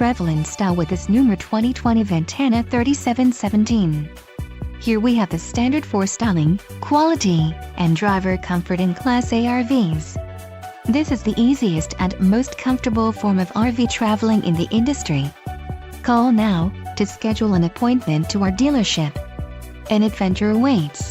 travel in style with this Newmar 2020 Ventana 3717. Here we have the standard for styling, quality, and driver comfort in Class A RVs. This is the easiest and most comfortable form of RV traveling in the industry. Call now to schedule an appointment to our dealership. An adventure awaits.